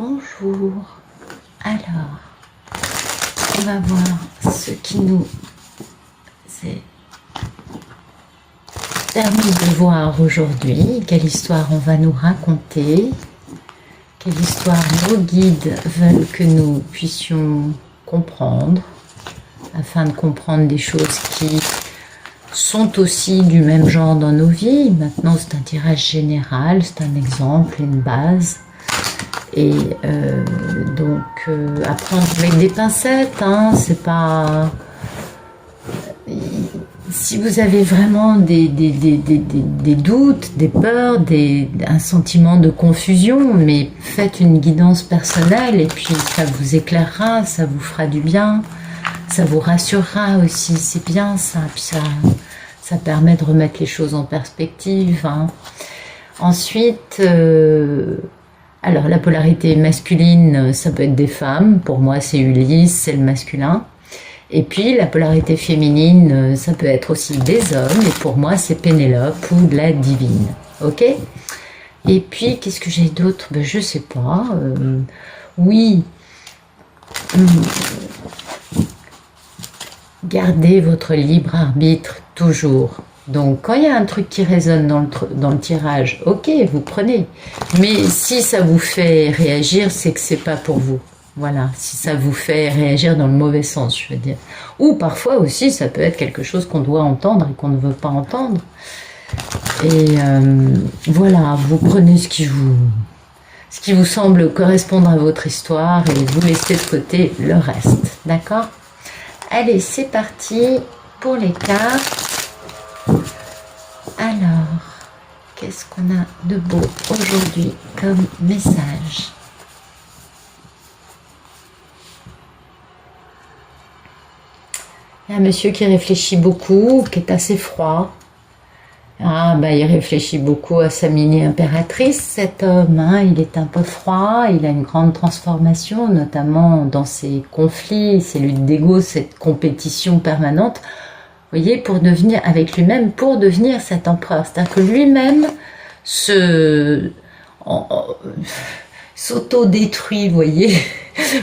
Bonjour. Alors, on va voir ce qui nous est permis de voir aujourd'hui. Quelle histoire on va nous raconter? Quelle histoire nos guides veulent que nous puissions comprendre, afin de comprendre des choses qui sont aussi du même genre dans nos vies. Maintenant, c'est un tirage général, c'est un exemple, une base. Et apprendre avec des pincettes, hein, c'est pas... Si vous avez vraiment des doutes, des peurs, un sentiment de confusion, mais faites une guidance personnelle et puis ça vous éclairera, ça vous fera du bien, ça vous rassurera aussi, c'est bien ça, puis ça permet de remettre les choses en perspective, hein. Ensuite, alors la polarité masculine, ça peut être des femmes, pour moi c'est Ulysse, c'est le masculin. Et puis la polarité féminine, ça peut être aussi des hommes, et pour moi c'est Pénélope ou de la divine, ok? Et puis qu'est-ce que j'ai d'autre? Ben, je sais pas, oui, gardez votre libre arbitre toujours. Donc quand il y a un truc qui résonne dans le tirage, ok, vous prenez. Mais si ça vous fait réagir, c'est que c'est pas pour vous. Voilà, si ça vous fait réagir dans le mauvais sens, je veux dire. Ou parfois aussi, ça peut être quelque chose qu'on doit entendre et qu'on ne veut pas entendre. Et voilà, vous prenez ce qui vous semble correspondre à votre histoire et vous laissez de côté le reste, d'accord? Allez, c'est parti pour les cartes. Alors, qu'est-ce qu'on a de beau aujourd'hui comme message? Il y a un monsieur qui réfléchit beaucoup, qui est assez froid. Ah, ben, il réfléchit beaucoup à sa mini-impératrice, cet homme, hein. Il est un peu froid, il a une grande transformation, notamment dans ses conflits, ses luttes d'ego, cette compétition permanente. Vous voyez, pour devenir, avec lui-même, pour devenir cet empereur. C'est-à-dire que lui-même s'auto-détruit, vous voyez.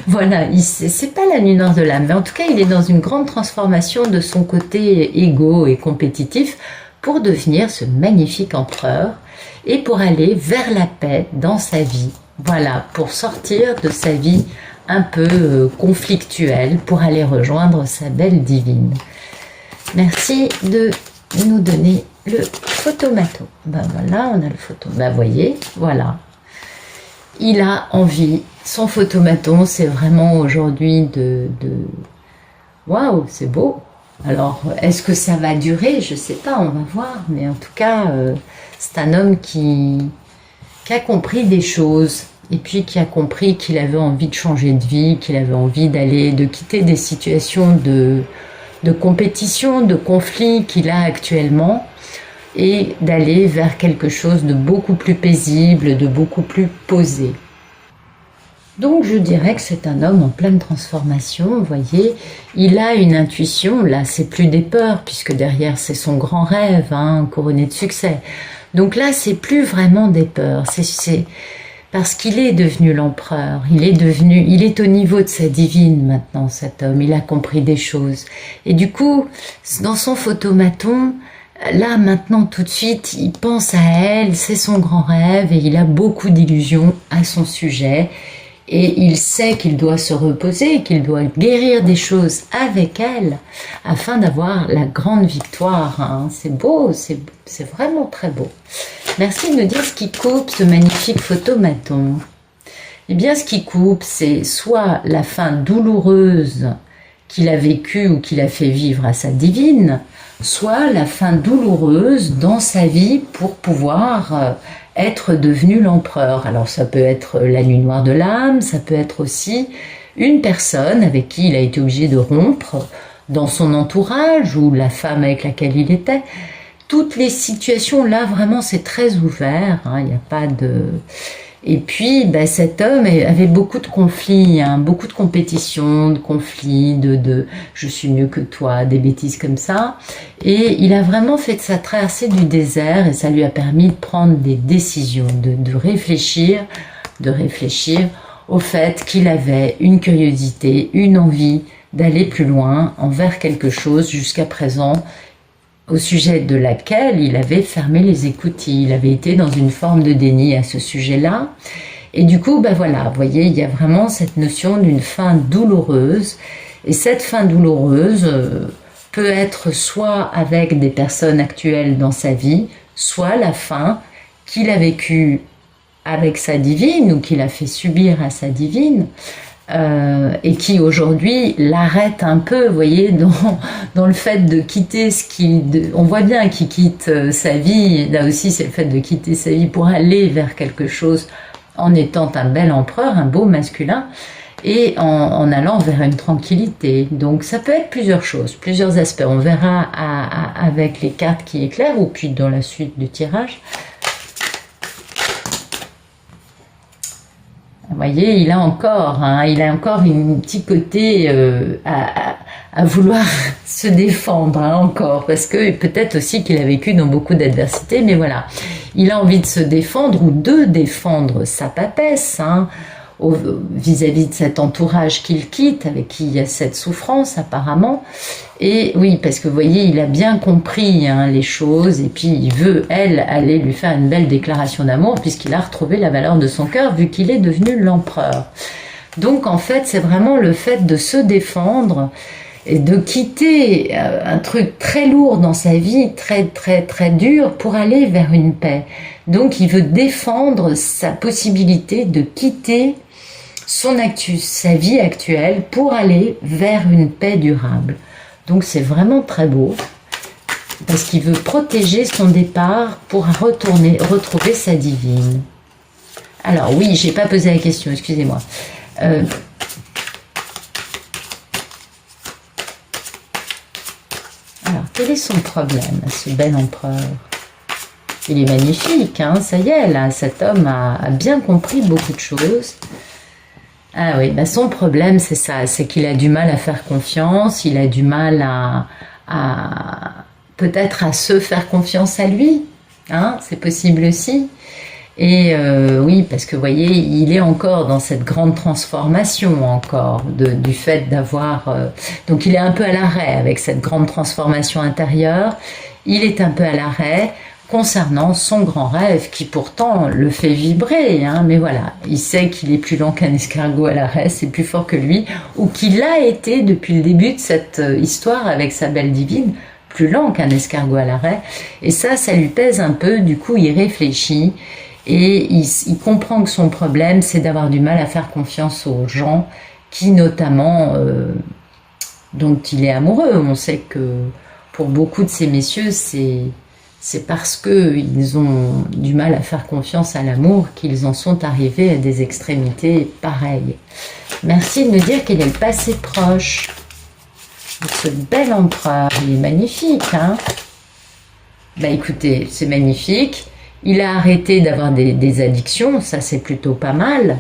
Voilà, c'est pas la nuit noire de l'âme, mais en tout cas, il est dans une grande transformation de son côté égo et compétitif pour devenir ce magnifique empereur et pour aller vers la paix dans sa vie. Voilà, pour sortir de sa vie un peu conflictuelle, pour aller rejoindre sa belle divine. Merci de nous donner le photomaton. Ben voilà, on a le photo. Ben voyez, voilà. Il a envie. Son photomaton, c'est vraiment aujourd'hui waouh, c'est beau. Alors, est-ce que ça va durer? Je sais pas, on va voir. Mais en tout cas, c'est un homme qui a compris des choses. Et puis qui a compris qu'il avait envie de changer de vie, qu'il avait envie de quitter des situations de compétition, de conflit qu'il a actuellement et d'aller vers quelque chose de beaucoup plus paisible, de beaucoup plus posé. Donc je dirais que c'est un homme en pleine transformation, vous voyez, il a une intuition, là c'est plus des peurs, puisque derrière c'est son grand rêve, hein, couronné de succès. Donc là c'est plus vraiment des peurs, c'est parce qu'il est devenu l'empereur, il est au niveau de sa divine maintenant cet homme, il a compris des choses. Et du coup, dans son photomaton, là maintenant tout de suite, il pense à elle, c'est son grand rêve et il a beaucoup d'illusions à son sujet. Et il sait qu'il doit se reposer, qu'il doit guérir des choses avec elle afin d'avoir la grande victoire, hein. C'est beau, c'est vraiment très beau. Merci de nous dire ce qui coupe ce magnifique photomaton. Eh bien, ce qui coupe, c'est soit la fin douloureuse qu'il a vécue ou qu'il a fait vivre à sa divine, soit la fin douloureuse dans sa vie pour pouvoir être devenu l'empereur. Alors ça peut être la nuit noire de l'âme, ça peut être aussi une personne avec qui il a été obligé de rompre dans son entourage ou la femme avec laquelle il était. Toutes les situations là vraiment c'est très ouvert, hein, il n'y a pas de... Et puis ben, cet homme avait beaucoup de conflits, hein, beaucoup de compétitions, de conflits, de je suis mieux que toi, des bêtises comme ça. Et il a vraiment fait de sa traversée du désert et ça lui a permis de prendre des décisions, de réfléchir au fait qu'il avait une curiosité, une envie d'aller plus loin envers quelque chose jusqu'à présent au sujet de laquelle il avait fermé les écoutilles. Il avait été dans une forme de déni à ce sujet-là. Et du coup, ben voilà, vous voyez, il y a vraiment cette notion d'une fin douloureuse. Et cette fin douloureuse peut être soit avec des personnes actuelles dans sa vie, soit la fin qu'il a vécue avec sa divine ou qu'il a fait subir à sa divine. Et qui aujourd'hui l'arrête un peu, vous voyez, dans le fait de quitter ce qui... on voit bien qu'il quitte sa vie, là aussi c'est le fait de quitter sa vie pour aller vers quelque chose en étant un bel empereur, un beau masculin, et en allant vers une tranquillité. Donc ça peut être plusieurs choses, plusieurs aspects. On verra avec les cartes qui éclairent, ou puis dans la suite du tirage. Vous voyez, il a encore un petit côté à vouloir se défendre, encore, parce que peut-être aussi qu'il a vécu dans beaucoup d'adversités, mais voilà, il a envie de se défendre ou de défendre sa papesse, vis-à-vis de cet entourage qu'il quitte, avec qui il y a cette souffrance apparemment. Et oui, parce que vous voyez, il a bien compris les choses, et puis il veut, elle, aller lui faire une belle déclaration d'amour, puisqu'il a retrouvé la valeur de son cœur, vu qu'il est devenu l'empereur. Donc en fait, c'est vraiment le fait de se défendre, et de quitter un truc très lourd dans sa vie, très très très dur, pour aller vers une paix. Donc il veut défendre sa possibilité de quitter sa vie actuelle pour aller vers une paix durable. Donc c'est vraiment très beau, parce qu'il veut protéger son départ pour retrouver sa divine. Alors oui, j'ai pas posé la question, excusez-moi. Alors, quel est son problème, ce bel empereur? Il est magnifique, ça y est, là, cet homme a bien compris beaucoup de choses. Ah oui, son problème, c'est ça, c'est qu'il a du mal à faire confiance, il a du mal peut-être à se faire confiance à lui, c'est possible aussi. Et oui, parce que vous voyez, il est encore dans cette grande transformation encore, du fait d'avoir... donc il est un peu à l'arrêt avec cette grande transformation intérieure, il est un peu à l'arrêt concernant son grand rêve qui pourtant le fait vibrer, mais voilà, il sait qu'il est plus lent qu'un escargot à l'arrêt, c'est plus fort que lui, ou qu'il a été depuis le début de cette histoire avec sa belle divine, plus lent qu'un escargot à l'arrêt, et ça lui pèse un peu, du coup il réfléchit, et il comprend que son problème c'est d'avoir du mal à faire confiance aux gens qui notamment, dont il est amoureux. On sait que pour beaucoup de ces messieurs c'est parce qu'ils ont du mal à faire confiance à l'amour qu'ils en sont arrivés à des extrémités pareilles. Merci de me dire quel est le passé proche de ce bel empereur. Il est magnifique, écoutez, c'est magnifique. Il a arrêté d'avoir des addictions, ça c'est plutôt pas mal.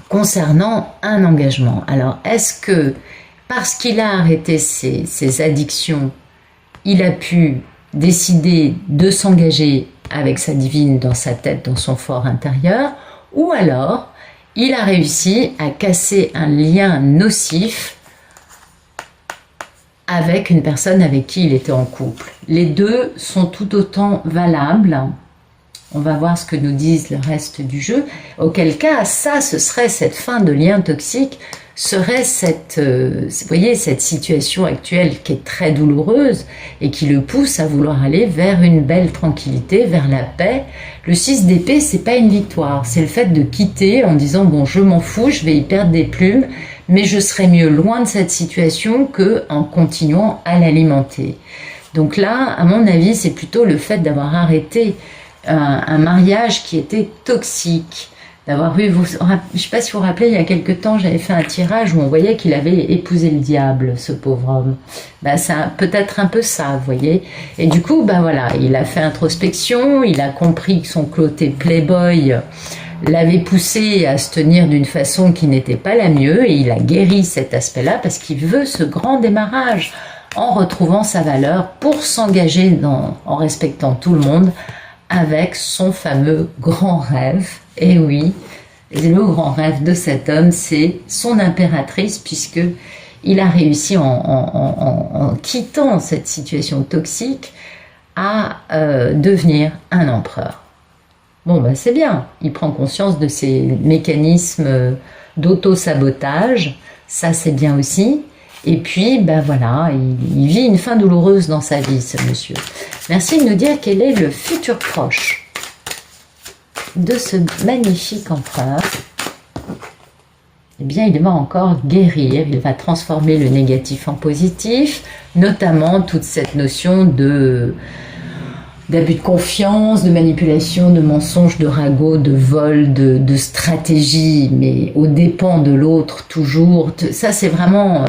Concernant un engagement, alors est-ce que parce qu'il a arrêté ses addictions, il a pu décider de s'engager avec sa divine dans sa tête, dans son fort intérieur, ou alors il a réussi à casser un lien nocif avec une personne avec qui il était en couple. Les deux sont tout autant valables. On va voir ce que nous disent le reste du jeu. Auquel cas, ce serait cette fin de lien toxique, serait vous voyez, cette situation actuelle qui est très douloureuse et qui le pousse à vouloir aller vers une belle tranquillité, vers la paix. Le 6 d'épée, c'est pas une victoire, c'est le fait de quitter en disant bon, je m'en fous, je vais y perdre des plumes, mais je serai mieux loin de cette situation que en continuant à l'alimenter. Donc là, à mon avis, c'est plutôt le fait d'avoir arrêté un mariage qui était toxique. D'avoir eu, je ne sais pas si vous vous rappelez, il y a quelque temps, j'avais fait un tirage où on voyait qu'il avait épousé le diable, ce pauvre homme. C'est peut-être un peu ça, vous voyez. Et du coup, voilà, il a fait introspection, il a compris que son côté playboy l'avait poussé à se tenir d'une façon qui n'était pas la mieux, et il a guéri cet aspect-là parce qu'il veut ce grand démarrage en retrouvant sa valeur pour s'engager en respectant tout le monde avec son fameux grand rêve. Et oui, Et le grand rêve de cet homme, c'est son impératrice, puisque il a réussi en quittant cette situation toxique à devenir un empereur. Bon, ben c'est bien, il prend conscience de ces mécanismes d'auto-sabotage, ça c'est bien aussi. Et puis, ben voilà, il vit une fin douloureuse dans sa vie, ce monsieur. Merci de nous dire quel est le futur proche de ce magnifique empereur. Eh bien, il va encore guérir, il va transformer le négatif en positif, notamment toute cette notion d'abus de confiance, de manipulation, de mensonge, de ragot, de vol, de stratégie, mais aux dépens de l'autre toujours. Ça, c'est vraiment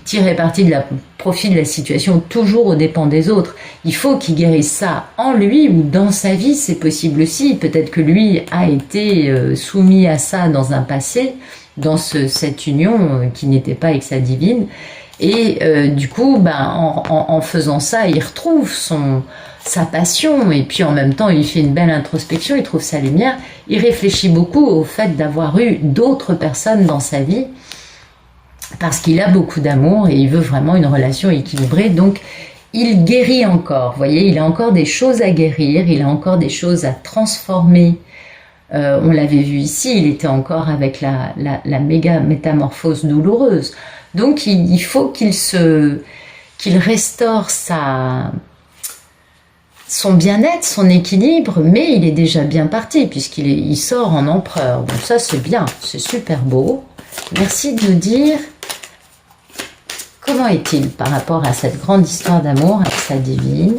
tirer parti de profit de la situation, toujours aux dépens des autres. Il faut qu'il guérisse ça en lui ou dans sa vie, c'est possible aussi. Peut-être que lui a été soumis à ça dans un passé, dans cette union qui n'était pas avec sa divine. Et du coup, ben, en faisant ça, il retrouve sa passion, et puis en même temps il fait une belle introspection, il trouve sa lumière, il réfléchit beaucoup au fait d'avoir eu d'autres personnes dans sa vie, parce qu'il a beaucoup d'amour et il veut vraiment une relation équilibrée, donc il guérit encore, vous voyez, il a encore des choses à guérir, il a encore des choses à transformer. On l'avait vu ici, il était encore avec la méga métamorphose douloureuse, donc il faut qu'il restaure son bien-être, son équilibre, mais il est déjà bien parti puisqu'il sort en empereur. Donc ça c'est bien, c'est super beau. Merci de nous dire comment est-il par rapport à cette grande histoire d'amour avec sa divine.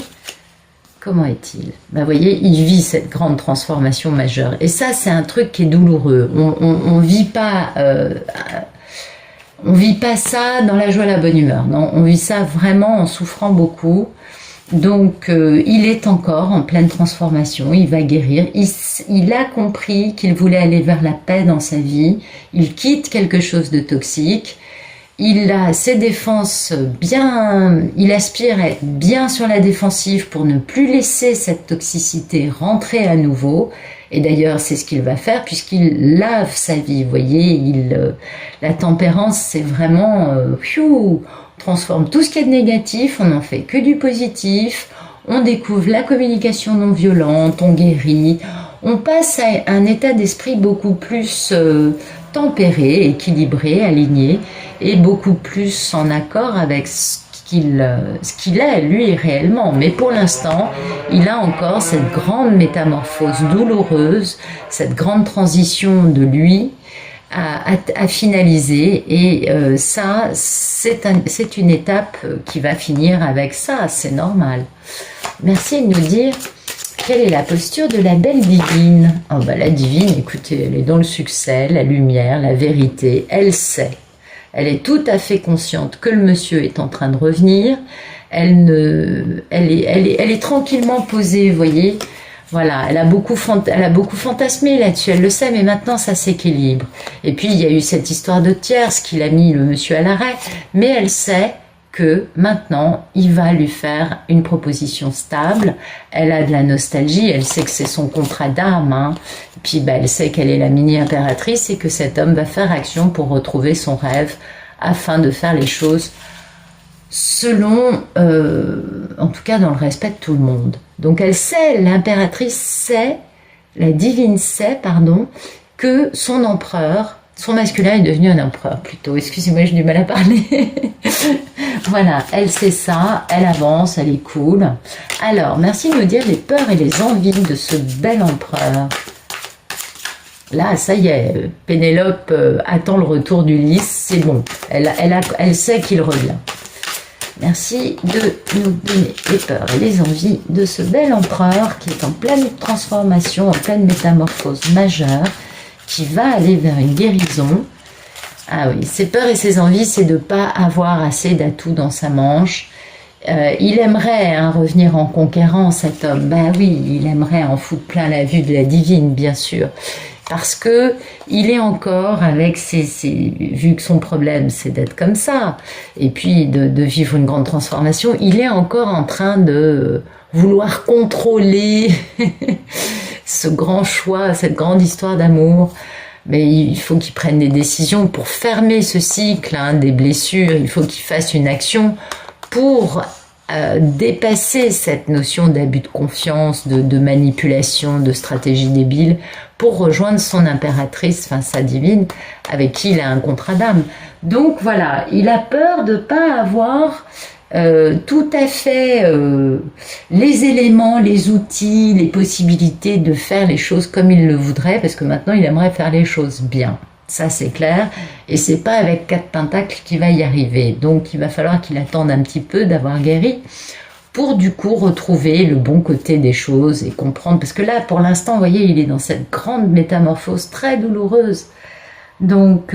Comment est-il? Ben, vous voyez, il vit cette grande transformation majeure. Et ça, c'est un truc qui est douloureux. On vit pas ça dans la joie et la bonne humeur. Non, on vit ça vraiment en souffrant beaucoup. Donc, il est encore en pleine transformation, il va guérir, il a compris qu'il voulait aller vers la paix dans sa vie, il quitte quelque chose de toxique, il a ses défenses bien, il aspire à être bien sur la défensive pour ne plus laisser cette toxicité rentrer à nouveau, et d'ailleurs c'est ce qu'il va faire puisqu'il lave sa vie, vous voyez, la tempérance c'est vraiment... transforme tout ce qui est de négatif, on n'en fait que du positif, on découvre la communication non violente, on guérit, on passe à un état d'esprit beaucoup plus tempéré, équilibré, aligné, et beaucoup plus en accord avec ce qu'il est, lui, réellement. Mais pour l'instant, il a encore cette grande métamorphose douloureuse, cette grande transition de lui, à finaliser, et ça c'est une étape qui va finir avec ça, c'est normal. Merci de nous dire quelle est la posture de la belle divine. Oh bah, la divine, écoutez, elle est dans le succès, la lumière, la vérité, elle sait, elle est tout à fait consciente que le monsieur est en train de revenir, elle est tranquillement posée, vous voyez. Voilà, elle a beaucoup fantasmé là-dessus, elle le sait, mais maintenant ça s'équilibre. Et puis il y a eu cette histoire de tierce qui a mis le monsieur à l'arrêt, mais elle sait que maintenant il va lui faire une proposition stable. Elle a de la nostalgie, elle sait que c'est son contrat d'âme, hein. Puis bah, elle sait qu'elle est la mini-impératrice et que cet homme va faire action pour retrouver son rêve afin de faire les choses selon, en tout cas dans le respect de tout le monde. Donc elle sait, l'impératrice sait, la divine sait, pardon, que son empereur, son masculin est devenu un empereur plutôt, excusez-moi, j'ai du mal à parler. Voilà, elle sait ça, elle avance, elle est cool. Alors, merci de nous dire les peurs et les envies de ce bel empereur. Là, ça y est, Pénélope attend le retour d'Ulysse, c'est bon, elle sait qu'il revient. Merci de nous donner les peurs et les envies de ce bel empereur qui est en pleine transformation, en pleine métamorphose majeure, qui va aller vers une guérison. Ah oui, ses peurs et ses envies, c'est de ne pas avoir assez d'atouts dans sa manche. Il aimerait revenir en conquérant, cet homme. Ben oui, il aimerait en foutre plein la vue de la divine, bien sûr. Parce que il est encore avec vu que son problème c'est d'être comme ça, et puis de vivre une grande transformation, il est encore en train de vouloir contrôler ce grand choix, cette grande histoire d'amour. mais il faut qu'il prenne des décisions pour fermer ce cycle hein, des blessures. Il faut qu'il fasse une action pour dépasser cette notion d'abus de confiance, de manipulation, de stratégie débile, pour rejoindre son impératrice, enfin sa divine, avec qui il a un contrat d'âme. Donc voilà, il a peur de ne pas avoir tout à fait les éléments, les outils, les possibilités de faire les choses comme il le voudrait, parce que maintenant il aimerait faire les choses bien. Ça c'est clair, et c'est pas avec 4 pentacles qu'il va y arriver. Donc il va falloir qu'il attende un petit peu d'avoir guéri pour du coup retrouver le bon côté des choses et comprendre. Parce que là, pour l'instant, vous voyez, il est dans cette grande métamorphose très douloureuse. Donc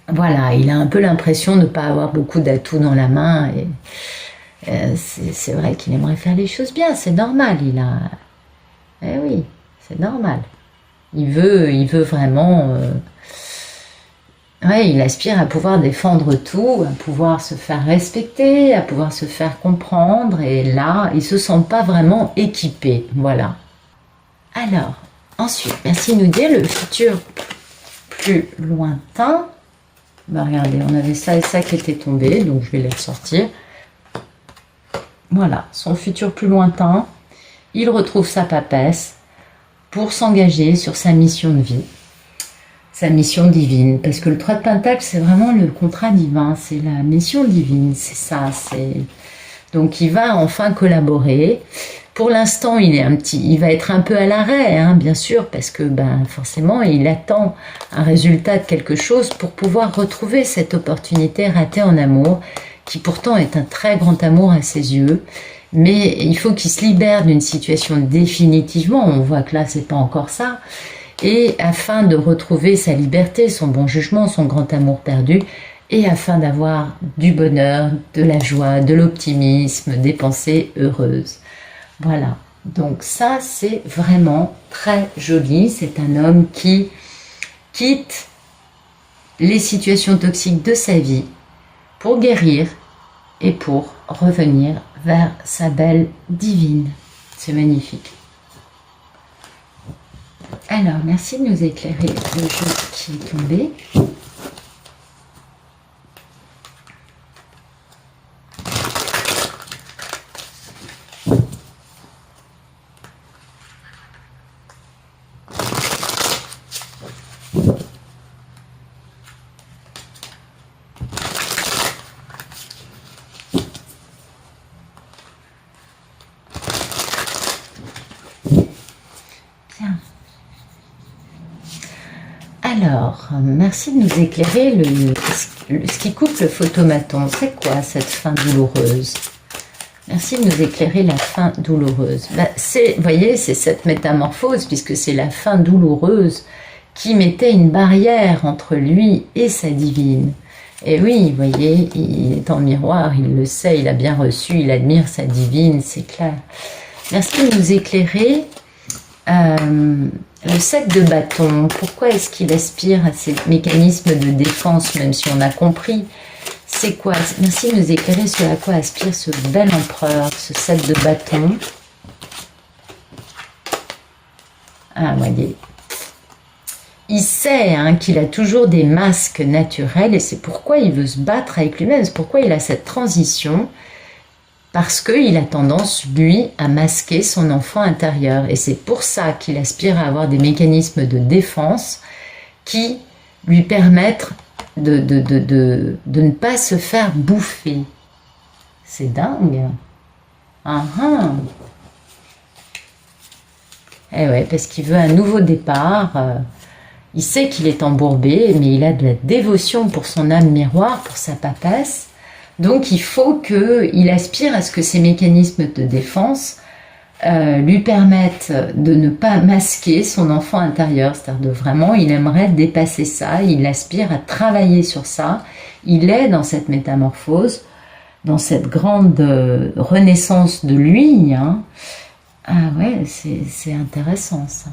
voilà, il a un peu l'impression de ne pas avoir beaucoup d'atouts dans la main. Et c'est vrai qu'il aimerait faire les choses bien, c'est normal. Eh oui, c'est normal. Il veut vraiment... Ouais, il aspire à pouvoir défendre tout, à pouvoir se faire respecter, à pouvoir se faire comprendre. Et là, il ne se sent pas vraiment équipé. Voilà. Alors, ensuite, merci de nous dire le futur plus lointain. Bah, regardez, on avait ça et ça qui était tombé, donc je vais les ressortir. Voilà, son futur plus lointain. Il retrouve sa papesse pour s'engager sur sa mission de vie, sa mission divine. Parce que le 3 de Pentacle, c'est vraiment le contrat divin, c'est la mission divine, c'est ça. Donc il va enfin collaborer. Pour l'instant, il va être un peu à l'arrêt, hein, bien sûr, parce que forcément, il attend un résultat de quelque chose pour pouvoir retrouver cette opportunité ratée en amour, qui pourtant est un très grand amour à ses yeux. Mais il faut qu'il se libère d'une situation définitivement. On voit que là, c'est pas encore ça. Et afin de retrouver sa liberté, son bon jugement, son grand amour perdu, et afin d'avoir du bonheur, de la joie, de l'optimisme, des pensées heureuses. Voilà. Donc ça, c'est vraiment très joli. C'est un homme qui quitte les situations toxiques de sa vie pour guérir et pour revenir vers sa belle divine. C'est magnifique. Alors, merci de nous éclairer le jeu qui est tombé. Alors, merci de nous éclairer ce qui coupe le photomaton. C'est quoi cette fin douloureuse? Merci de nous éclairer la fin douloureuse. Vous voyez, c'est cette métamorphose, puisque c'est la fin douloureuse qui mettait une barrière entre lui et sa divine. Et oui, vous voyez, il est en miroir, il le sait, il a bien reçu, il admire sa divine, c'est clair. Merci de nous éclairer. Le 7 de bâton, pourquoi est-ce qu'il aspire à ces mécanismes de défense, même si on a compris? C'est quoi? Merci de nous éclairer sur à quoi aspire ce bel empereur, ce 7 de bâton. Ah, voyez. Il sait qu'il a toujours des masques naturels et c'est pourquoi il veut se battre avec lui-même, c'est pourquoi il a cette transition. Parce qu'il a tendance, lui, à masquer son enfant intérieur. Et c'est pour ça qu'il aspire à avoir des mécanismes de défense qui lui permettent de ne pas se faire bouffer. C'est dingue. Eh ouais, parce qu'il veut un nouveau départ. Il sait qu'il est embourbé, mais il a de la dévotion pour son âme miroir, pour sa papesse. Donc il faut qu'il aspire à ce que ces mécanismes de défense lui permettent de ne pas masquer son enfant intérieur. C'est-à-dire vraiment, il aimerait dépasser ça, il aspire à travailler sur ça. Il est dans cette métamorphose, dans cette grande renaissance de lui. Ah ouais, c'est intéressant ça.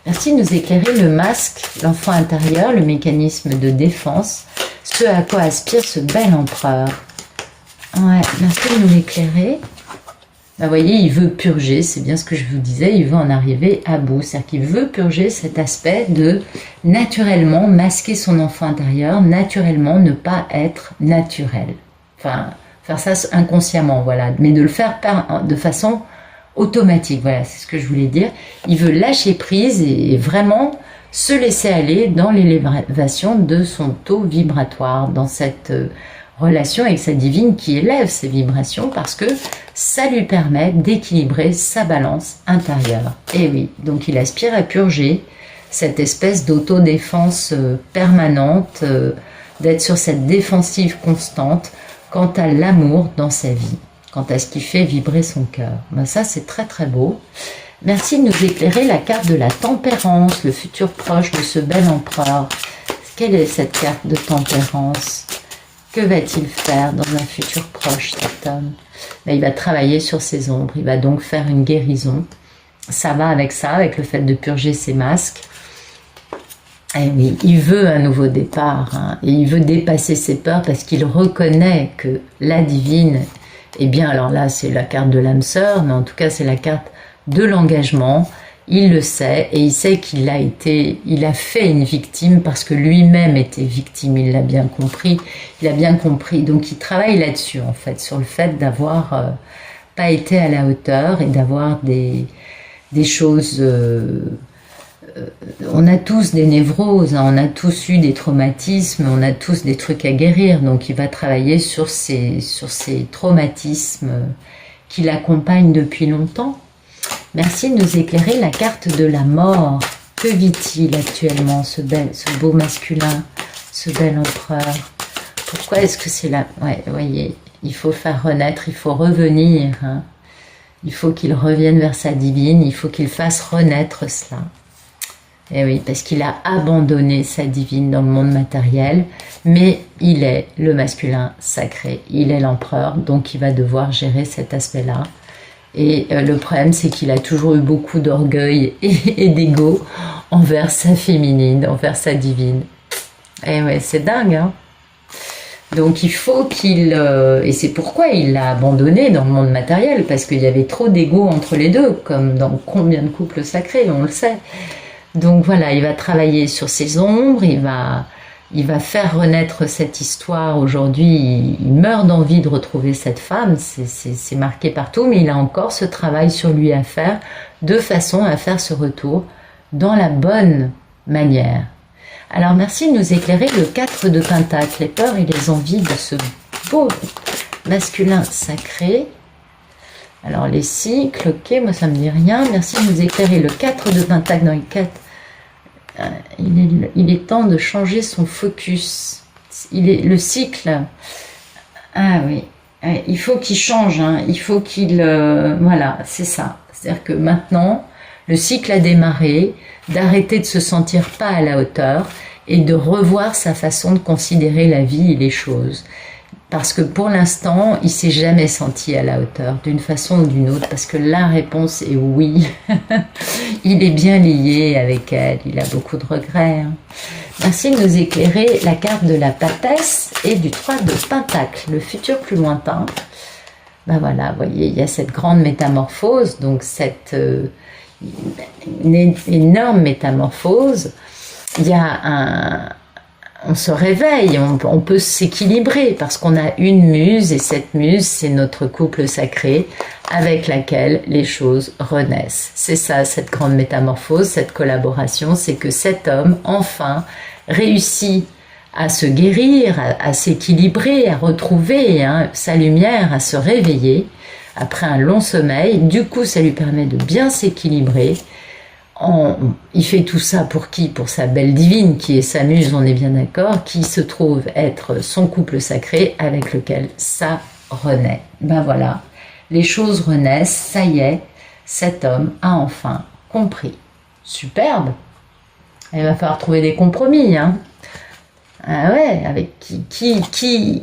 Merci de nous éclairer le masque, l'enfant intérieur, le mécanisme de défense, ce à quoi aspire ce bel empereur. Ouais, merci de nous l'éclairer. Vous voyez, il veut purger, c'est bien ce que je vous disais, il veut en arriver à bout. C'est-à-dire qu'il veut purger cet aspect de naturellement masquer son enfant intérieur, naturellement ne pas être naturel. Enfin, faire ça inconsciemment, voilà. Mais de le faire de façon automatique, voilà, c'est ce que je voulais dire. Il veut lâcher prise et vraiment se laisser aller dans l'élévation de son taux vibratoire, dans cette relation avec sa divine qui élève ses vibrations parce que ça lui permet d'équilibrer sa balance intérieure. Et oui, donc il aspire à purger cette espèce d'autodéfense permanente, d'être sur cette défensive constante quant à l'amour dans sa vie, quant à ce qui fait vibrer son cœur. Ben ça, c'est très très beau. Merci de nous éclairer la carte de la tempérance, le futur proche de ce bel empereur. Quelle est cette carte de tempérance? Que va-t-il faire dans un futur proche, cet homme? Ben, il va travailler sur ses ombres, il va donc faire une guérison. Ça va avec ça, avec le fait de purger ses masques. Et oui, il veut un nouveau départ, hein, et il veut dépasser ses peurs parce qu'il reconnaît que la divine, eh bien alors là c'est la carte de l'âme sœur, mais en tout cas c'est la carte de l'engagement. Il le sait et il sait qu'il a fait une victime parce que lui-même était victime, il l'a bien compris, donc il travaille là-dessus en fait, sur le fait d'avoir pas été à la hauteur et d'avoir des choses, on a tous des névroses, hein, on a tous eu des traumatismes, on a tous des trucs à guérir, donc il va travailler sur ces traumatismes qui l'accompagnent depuis longtemps. Merci de nous éclairer la carte de la mort. Que vit-il actuellement, ce beau masculin, ce bel empereur? Pourquoi est-ce que c'est là? Ouais, vous voyez, il faut faire renaître, il faut revenir. Hein. Il faut qu'il revienne vers sa divine, il faut qu'il fasse renaître cela. Et oui, parce qu'il a abandonné sa divine dans le monde matériel, mais il est le masculin sacré, il est l'empereur, donc il va devoir gérer cet aspect-là. Et le problème, c'est qu'il a toujours eu beaucoup d'orgueil et d'ego envers sa féminine, envers sa divine. Et ouais, c'est dingue, hein. Donc il faut qu'il... et c'est pourquoi il l'a abandonné dans le monde matériel, parce qu'il y avait trop d'ego entre les deux, comme dans combien de couples sacrés, on le sait. Donc voilà, il va travailler sur ses ombres, il va faire renaître cette histoire. Aujourd'hui, il meurt d'envie de retrouver cette femme, c'est marqué partout, mais il a encore ce travail sur lui à faire, de façon à faire ce retour dans la bonne manière. Alors merci de nous éclairer le 4 de Pentacle, les peurs et les envies de ce beau masculin sacré. Alors les cycles, ok, moi ça me dit rien. Merci de nous éclairer le 4 de Pentacle dans les 4. Il est temps de changer son focus. Le cycle. Ah oui, il faut qu'il change, hein. Il faut qu'il... voilà, c'est ça. C'est-à-dire que maintenant, le cycle a démarré, d'arrêter de se sentir pas à la hauteur et de revoir sa façon de considérer la vie et les choses. Parce que pour l'instant, il s'est jamais senti à la hauteur, d'une façon ou d'une autre, parce que la réponse est oui. Il est bien lié avec elle, il a beaucoup de regrets. Hein. Merci de nous éclairer la carte de la papesse et du 3 de Pentacle, le futur plus lointain. Ben voilà, vous voyez, il y a cette grande métamorphose, donc cette une énorme métamorphose. Il y a on se réveille, on peut s'équilibrer parce qu'on a une muse et cette muse, c'est notre couple sacré avec laquelle les choses renaissent. C'est ça, cette grande métamorphose, cette collaboration, c'est que cet homme, enfin, réussit à se guérir, à s'équilibrer, à retrouver sa lumière, à se réveiller après un long sommeil. Du coup, ça lui permet de bien s'équilibrer. Il fait tout ça pour qui? Pour sa belle divine, qui est sa muse, on est bien d'accord, qui se trouve être son couple sacré avec lequel ça renaît. Ben voilà, les choses renaissent, ça y est, cet homme a enfin compris. Superbe. Il va falloir trouver des compromis, hein. Ah ouais, avec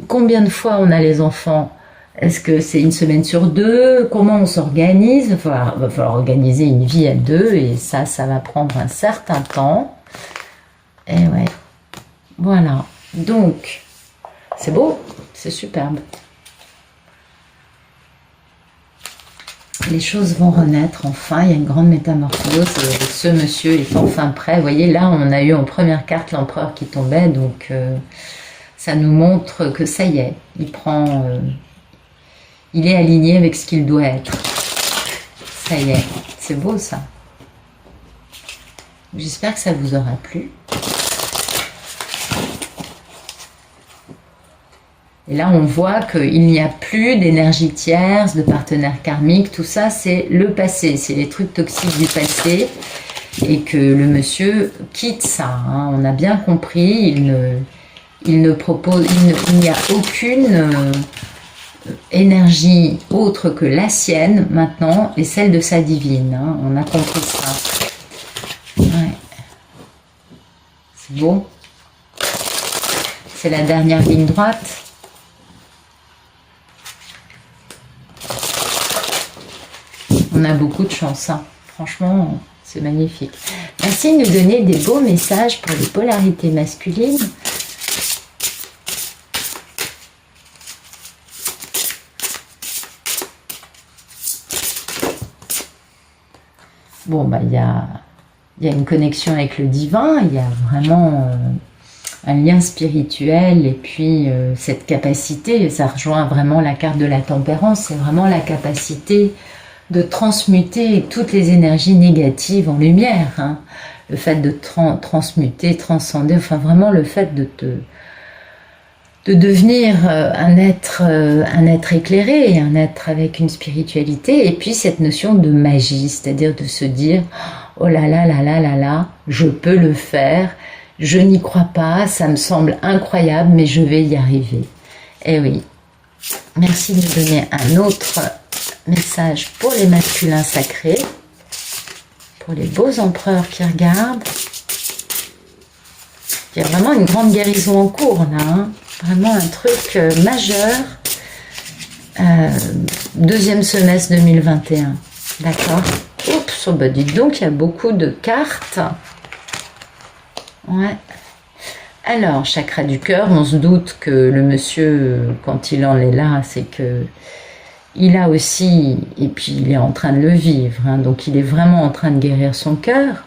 combien de fois on a les enfants? Est-ce que c'est une semaine sur deux? Comment on s'organise? Il va falloir organiser une vie à deux et ça va prendre un certain temps. Et ouais, voilà. Donc, c'est beau, c'est superbe. les choses vont renaître enfin, il y a une grande métamorphose, ce monsieur est enfin prêt. Vous voyez, là, on a eu en première carte l'empereur qui tombait, donc ça nous montre que ça y est, il est aligné avec ce qu'il doit être. Ça y est, c'est beau ça. J'espère que ça vous aura plu. Et là, on voit qu'il n'y a plus d'énergie tierce, de partenaires karmiques, tout ça, c'est le passé, c'est les trucs toxiques du passé, et que le monsieur quitte ça. Hein. On a bien compris, il n'y a aucune énergie autre que la sienne maintenant, et celle de sa divine. Hein. On a compris ça. Ouais. C'est beau. C'est la dernière ligne droite. On a beaucoup de chance, hein. Franchement, c'est magnifique. Merci de nous donner des beaux messages pour les polarités masculines. Bon, bah, il y a une connexion avec le divin, il y a vraiment un lien spirituel, et puis cette capacité, ça rejoint vraiment la carte de la tempérance, c'est vraiment la capacité de transmuter toutes les énergies négatives en lumière, hein. Le fait de transmuter, transcender, enfin vraiment le fait de devenir un être éclairé, un être avec une spiritualité, et puis cette notion de magie, c'est-à-dire de se dire oh là là là là là là, je peux le faire, je n'y crois pas, ça me semble incroyable, mais je vais y arriver. Eh oui, merci de me donner un autre message pour les masculins sacrés, pour les beaux empereurs qui regardent. Il y a vraiment une grande guérison en cours là, hein. Vraiment un truc majeur. Deuxième semestre 2021. D'accord. Oups, oh bah dites donc, il y a beaucoup de cartes. Ouais. Alors, chakra du cœur, on se doute que le monsieur, quand il en est là, c'est que il a aussi, et puis il est en train de le vivre, hein, donc il est vraiment en train de guérir son cœur.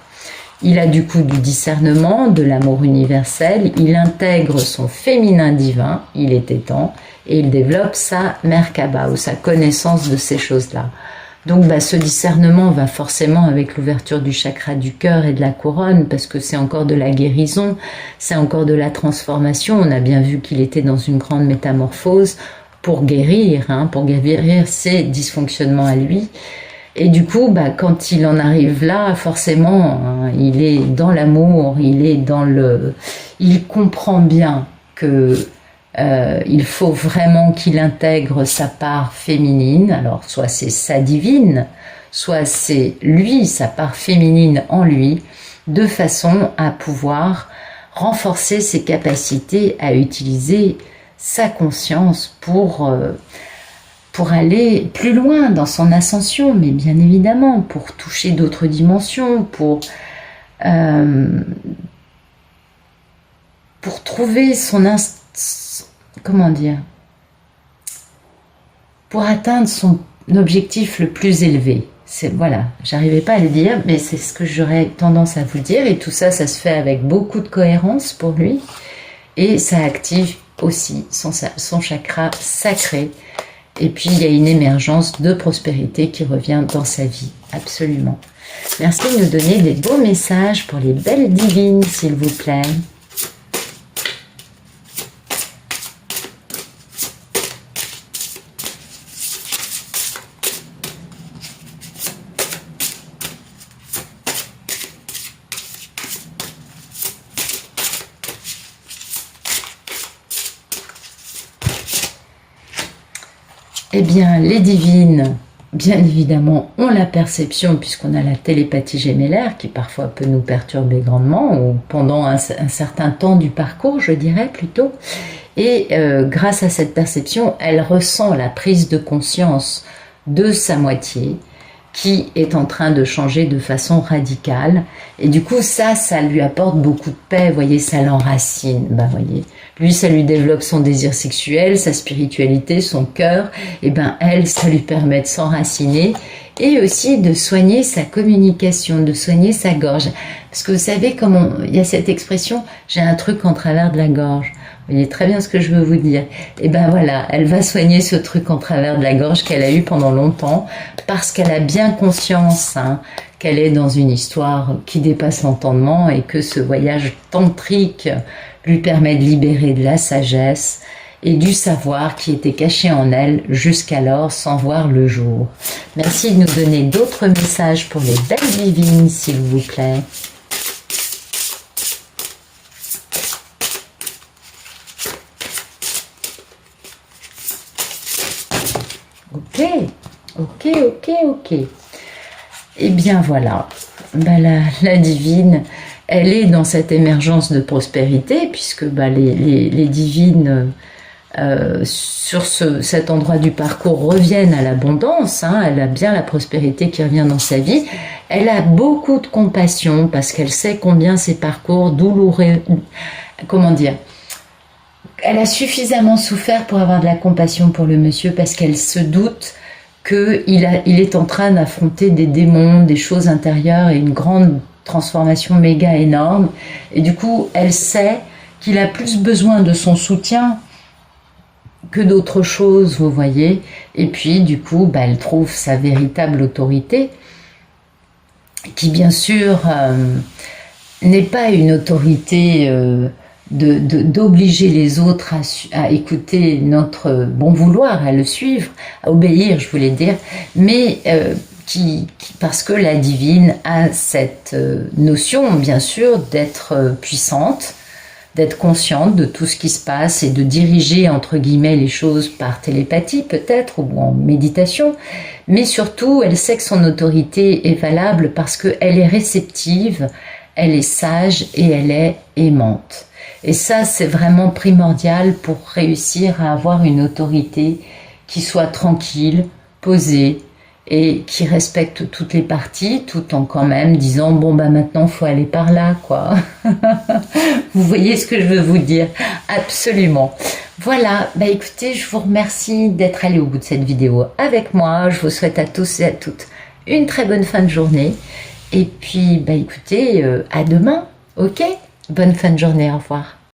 Il a du coup du discernement, de l'amour universel, il intègre son féminin divin, il était temps, et il développe sa Merkaba, ou sa connaissance de ces choses-là. Donc bah, ce discernement va forcément avec l'ouverture du chakra du cœur et de la couronne, parce que c'est encore de la guérison, c'est encore de la transformation. On a bien vu qu'il était dans une grande métamorphose pour guérir, hein, pour guérir ses dysfonctionnements à lui. Et du coup, bah, quand il en arrive là, forcément, hein, il est dans l'amour, il comprend bien que il faut vraiment qu'il intègre sa part féminine. Alors, soit c'est sa divine, soit c'est lui, sa part féminine en lui, de façon à pouvoir renforcer ses capacités à utiliser sa conscience pour aller plus loin dans son ascension, mais bien évidemment, pour toucher d'autres dimensions, pour trouver comment dire, pour atteindre son objectif le plus élevé. Voilà, j'arrivais pas à le dire, mais c'est ce que j'aurais tendance à vous dire, et tout ça, ça se fait avec beaucoup de cohérence pour lui, et ça active aussi son chakra sacré. Et puis, il y a une émergence de prospérité qui revient dans sa vie, absolument. Merci de nous donner des beaux messages pour les belles divines, s'il vous plaît. Eh bien, les divines, bien évidemment, ont la perception, puisqu'on a la télépathie gémellaire, qui parfois peut nous perturber grandement, ou pendant un certain temps du parcours, je dirais plutôt. Et grâce à cette perception, elle ressent la prise de conscience de sa moitié, qui est en train de changer de façon radicale. Et du coup, ça lui apporte beaucoup de paix, vous voyez, ça l'enracine. Bah, voyez, Lui, ça lui développe son désir sexuel, sa spiritualité, son cœur. Et ben elle, ça lui permet de s'enraciner et aussi de soigner sa communication, de soigner sa gorge. Parce que vous savez comment il y a cette expression, j'ai un truc en travers de la gorge. Vous voyez très bien ce que je veux vous dire. Et ben voilà, elle va soigner ce truc en travers de la gorge qu'elle a eu pendant longtemps, parce qu'elle a bien conscience qu'elle est dans une histoire qui dépasse l'entendement et que ce voyage tantrique lui permet de libérer de la sagesse et du savoir qui était caché en elle jusqu'alors sans voir le jour. Merci de nous donner d'autres messages pour les belles divines, s'il vous plaît. Ok. Et bien voilà, la divine, elle est dans cette émergence de prospérité, puisque les divines sur cet endroit du parcours reviennent à l'abondance. Elle a bien la prospérité qui revient dans sa vie. Elle a beaucoup de compassion, parce qu'elle sait combien ces parcours douloureux, comment dire, elle a suffisamment souffert pour avoir de la compassion pour le monsieur, parce qu'elle se doute qu'il est en train d'affronter des démons, des choses intérieures et une grande transformation méga énorme. Et du coup, elle sait qu'il a plus besoin de son soutien que d'autres choses, vous voyez. Et puis, du coup, elle trouve sa véritable autorité, qui bien sûr n'est pas une autorité d'obliger les autres à écouter notre bon vouloir, à le suivre, à obéir, je voulais dire, mais parce que la divine a cette notion, bien sûr, d'être puissante, d'être consciente de tout ce qui se passe et de diriger, entre guillemets, les choses par télépathie peut-être, ou en méditation, mais surtout, elle sait que son autorité est valable parce qu'elle est réceptive, elle est sage et elle est aimante. Et ça, c'est vraiment primordial pour réussir à avoir une autorité qui soit tranquille, posée et qui respecte toutes les parties, tout en quand même disant « bon maintenant, faut aller par là, quoi ». Vous voyez ce que je veux vous dire? Absolument. Voilà, écoutez, je vous remercie d'être allé au bout de cette vidéo avec moi. Je vous souhaite à tous et à toutes une très bonne fin de journée. Et puis, écoutez, à demain, ok? Bonne fin de journée, au revoir.